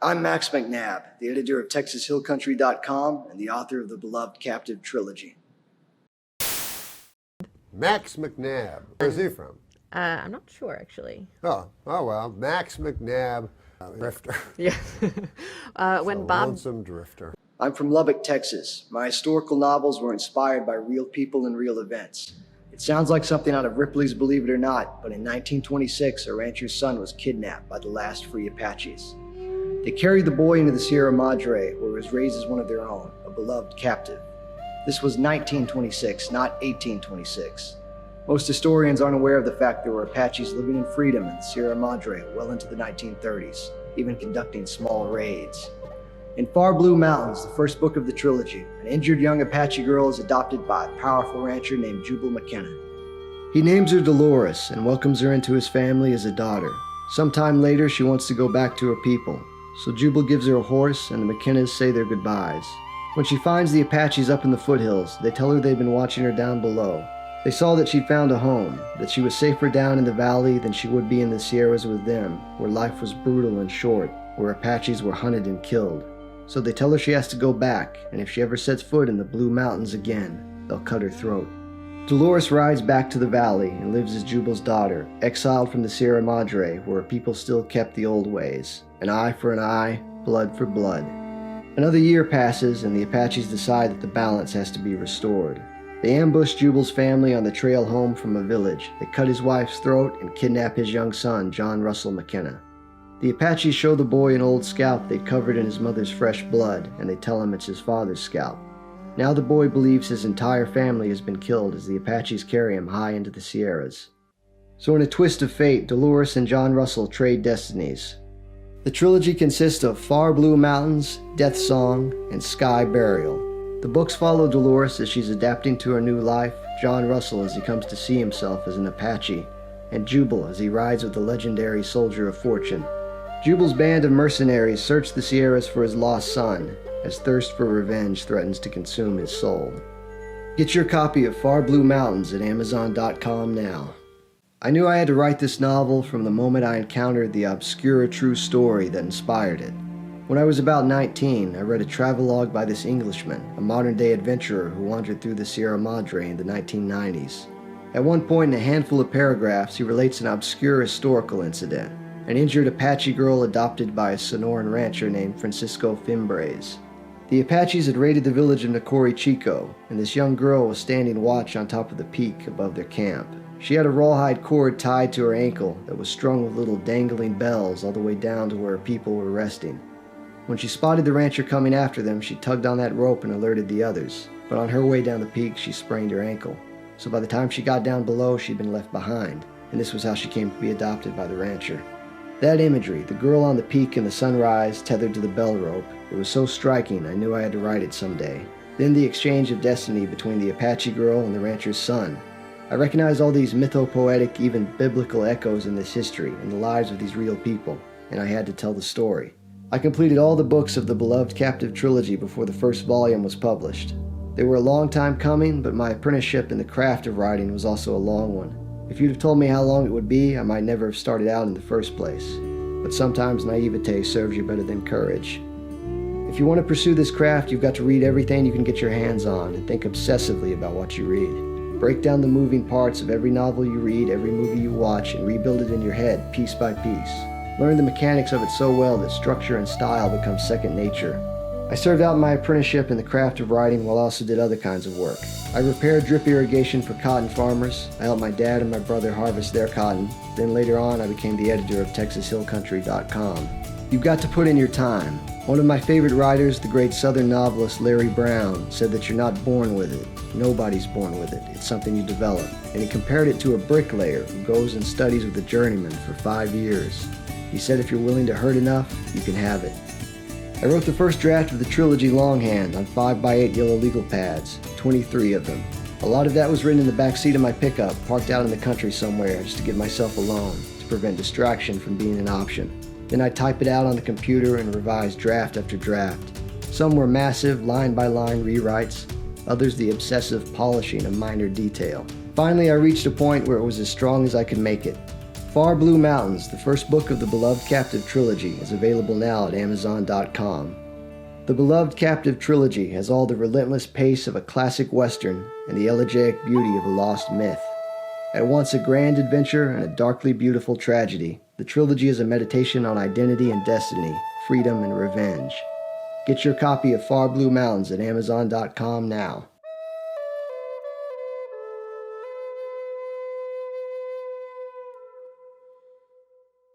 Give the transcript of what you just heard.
I'm Max McNabb, the editor of TexasHillCountry.com and the author of the beloved Captive Trilogy. Max McNabb. Where's he from? I'm not sure, actually. Oh well. Max McNabb, drifter. Yeah. When Bob... Lonesome drifter. I'm from Lubbock, Texas. My historical novels were inspired by real people and real events. It sounds like something out of Ripley's Believe It or Not, but in 1926, a rancher's son was kidnapped by the last free Apaches. They carried the boy into the Sierra Madre, where he was raised as one of their own, a beloved captive. This was 1926, not 1826. Most historians aren't aware of the fact there were Apaches living in freedom in the Sierra Madre well into the 1930s, even conducting small raids. In Far Blue Mountains, the first book of the trilogy, an injured young Apache girl is adopted by a powerful rancher named Jubal McKenna. He names her Dolores and welcomes her into his family as a daughter. Sometime later, she wants to go back to her people, so Jubal gives her a horse and the McKennas say their goodbyes. When she finds the Apaches up in the foothills, they tell her they've been watching her down below. They saw that she'd found a home, that she was safer down in the valley than she would be in the Sierras with them, where life was brutal and short, where Apaches were hunted and killed. So they tell her she has to go back, and if she ever sets foot in the Blue Mountains again, they'll cut her throat. Dolores rides back to the valley and lives as Jubal's daughter, exiled from the Sierra Madre, where her people still kept the old ways. An eye for an eye, blood for blood. Another year passes, and the Apaches decide that the balance has to be restored. They ambush Jubal's family on the trail home from a village. They cut his wife's throat and kidnap his young son, John Russell McKenna. The Apaches show the boy an old scalp they'd covered in his mother's fresh blood, and they tell him it's his father's scalp. Now the boy believes his entire family has been killed as the Apaches carry him high into the Sierras. So in a twist of fate, Dolores and John Russell trade destinies. The trilogy consists of Far Blue Mountains, Death Song, and Sky Burial. The books follow Dolores as she's adapting to her new life, John Russell as he comes to see himself as an Apache, and Jubal as he rides with the legendary Soldier of Fortune. Jubal's band of mercenaries search the Sierras for his lost son, as thirst for revenge threatens to consume his soul. Get your copy of Far Blue Mountains at Amazon.com now. I knew I had to write this novel from the moment I encountered the obscure true story that inspired it. When I was about 19, I read a travelogue by this Englishman, a modern-day adventurer who wandered through the Sierra Madre in the 1990s. At one point in a handful of paragraphs, he relates an obscure historical incident, an injured Apache girl adopted by a Sonoran rancher named Francisco Fimbres. The Apaches had raided the village of Nacori Chico, and this young girl was standing watch on top of the peak above their camp. She had a rawhide cord tied to her ankle that was strung with little dangling bells all the way down to where her people were resting. When she spotted the rancher coming after them, she tugged on that rope and alerted the others. But on her way down the peak, she sprained her ankle. So by the time she got down below, she'd been left behind, and this was how she came to be adopted by the rancher. That imagery, the girl on the peak in the sunrise tethered to the bell rope, it was so striking I knew I had to write it someday. Then the exchange of destiny between the Apache girl and the rancher's son. I recognized all these mythopoetic, even biblical echoes in this history and the lives of these real people, and I had to tell the story. I completed all the books of the beloved Captive Trilogy before the first volume was published. They were a long time coming, but my apprenticeship in the craft of writing was also a long one. If you'd have told me how long it would be, I might never have started out in the first place. But sometimes naivete serves you better than courage. If you want to pursue this craft, you've got to read everything you can get your hands on and think obsessively about what you read. Break down the moving parts of every novel you read, every movie you watch, and rebuild it in your head, piece by piece. Learn the mechanics of it so well that structure and style become second nature. I served out my apprenticeship in the craft of writing while I also did other kinds of work. I repaired drip irrigation for cotton farmers. I helped my dad and my brother harvest their cotton. Then later on, I became the editor of TexasHillCountry.com. You've got to put in your time. One of my favorite writers, the great Southern novelist Larry Brown, said that you're not born with it. Nobody's born with it. It's something you develop. And he compared it to a bricklayer who goes and studies with a journeyman for 5 years. He said if you're willing to hurt enough, you can have it. I wrote the first draft of the trilogy longhand on 5x8 yellow legal pads, 23 of them. A lot of that was written in the back seat of my pickup, parked out in the country somewhere just to get myself alone, to prevent distraction from being an option. Then I'd type it out on the computer and revise draft after draft. Some were massive, line-by-line rewrites, others the obsessive polishing of minor detail. Finally, I reached a point where it was as strong as I could make it. Far Blue Mountains, the first book of the Beloved Captive trilogy, is available now at Amazon.com. The Beloved Captive trilogy has all the relentless pace of a classic Western and the elegiac beauty of a lost myth. At once a grand adventure and a darkly beautiful tragedy, the trilogy is a meditation on identity and destiny, freedom and revenge. Get your copy of Far Blue Mountains at Amazon.com now.